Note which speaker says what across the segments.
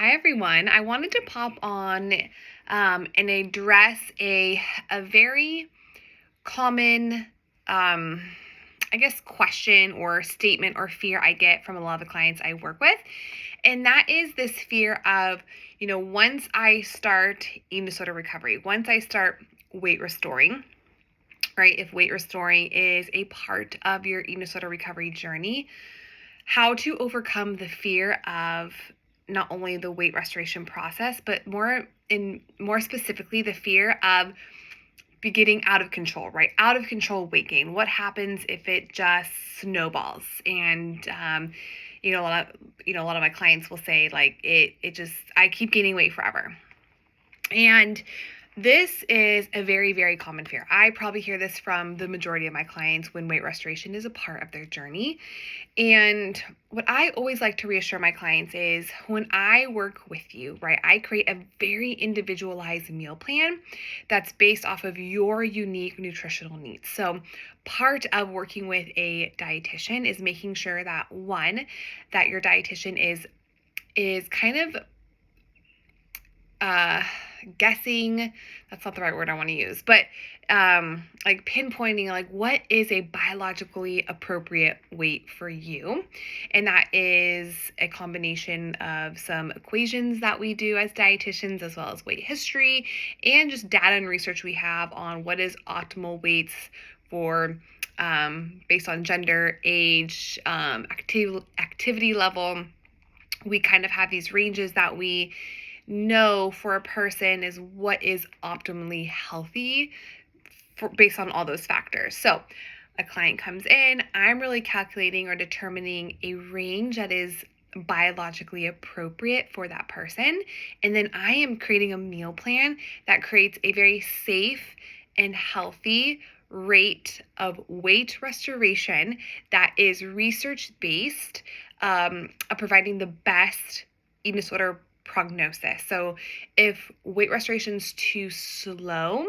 Speaker 1: Hi everyone. I wanted to pop on and address a very common I guess question or statement or fear I get from a lot of the clients I work with. And that is this fear of, once I start eating disorder recovery, once I start weight restoring, right? If weight restoring is a part of your eating disorder recovery journey, how to overcome the fear of not only the weight restoration process, but more specifically the fear of be getting out of control, right? Out of control weight gain. What happens if it just snowballs? And a lot of my clients will say like it just I keep gaining weight forever. And this is a very, very common fear. I probably hear this from the majority of my clients when weight restoration is a part of their journey. And what I always like to reassure my clients is when I work with you, right, I create a very individualized meal plan that's based off of your unique nutritional needs. So part of working with a dietitian is making sure that one, that your dietitian is kind of guessing, that's not the right word I want to use, but like pinpointing like what is a biologically appropriate weight for you. And that is a combination of some equations that we do as dietitians, as well as weight history and just data and research we have on what is optimal weights for based on gender, age, activity level. We kind of have these ranges that we know for a person is what is optimally healthy based on all those factors. So a client comes in, I'm really calculating or determining a range that is biologically appropriate for that person. And then I am creating a meal plan that creates a very safe and healthy rate of weight restoration that is research based, providing the best eating disorder prognosis. So if weight restoration is too slow,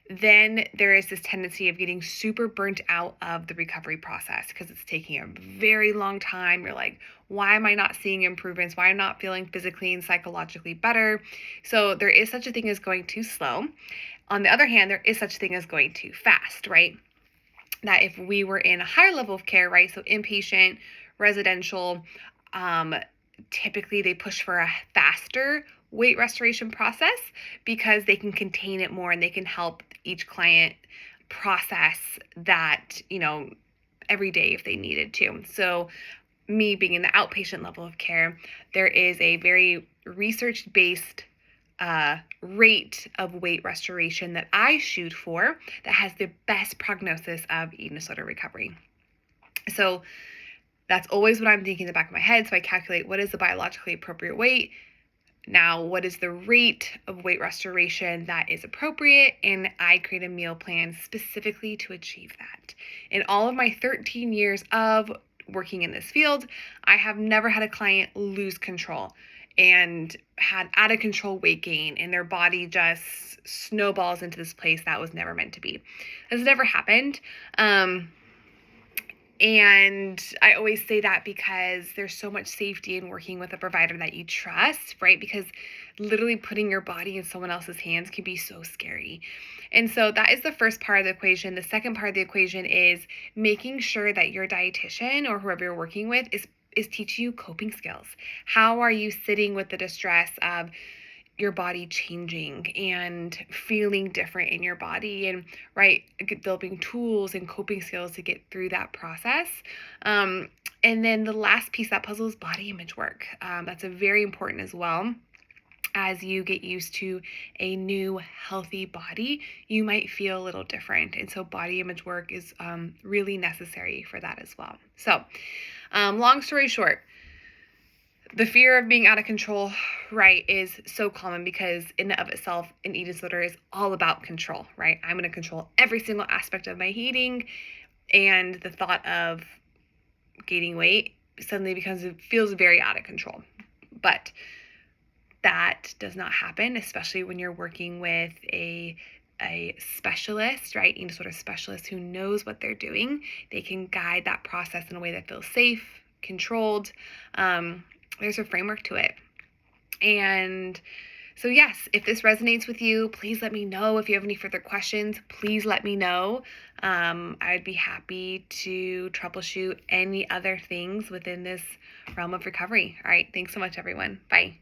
Speaker 1: then there is this tendency of getting super burnt out of the recovery process because it's taking a very long time. You're like, why am I not seeing improvements? Why am I not feeling physically and psychologically better? So there is such a thing as going too slow. On the other hand, there is such a thing as going too fast, right? That if we were in a higher level of care, right? So inpatient, residential, typically they push for a faster weight restoration process because they can contain it more and they can help each client process that, every day if they needed to. So me being in the outpatient level of care, there is a very research-based rate of weight restoration that I shoot for that has the best prognosis of eating disorder recovery. So that's always what I'm thinking in the back of my head. So I calculate what is the biologically appropriate weight. Now, what is the rate of weight restoration that is appropriate? And I create a meal plan specifically to achieve that. In all of my 13 years of working in this field, I have never had a client lose control and had out of control weight gain and their body just snowballs into this place that was never meant to be. That's never happened. And I always say that because there's so much safety in working with a provider that you trust, right? Because literally putting your body in someone else's hands can be so scary. And so that is the first part of the equation. The second part of the equation is making sure that your dietitian or whoever you're working with is teaching you coping skills. How are you sitting with the distress of your body changing and feeling different in your body, and right, developing tools and coping skills to get through that process. And then the last piece of that puzzle is body image work. That's a very important as well. As you get used to a new healthy body, you might feel a little different. And so body image work is really necessary for that as well. So long story short, the fear of being out of control, right, is so common because in and of itself, an eating disorder is all about control, right? I'm going to control every single aspect of my eating, and the thought of gaining weight suddenly feels very out of control. But that does not happen, especially when you're working with a specialist, right? Eating disorder specialist who knows what they're doing. They can guide that process in a way that feels safe, controlled. There's a framework to it. And so, yes, if this resonates with you, please let me know. If you have any further questions, please let me know. I'd be happy to troubleshoot any other things within this realm of recovery. All right. Thanks so much, everyone. Bye.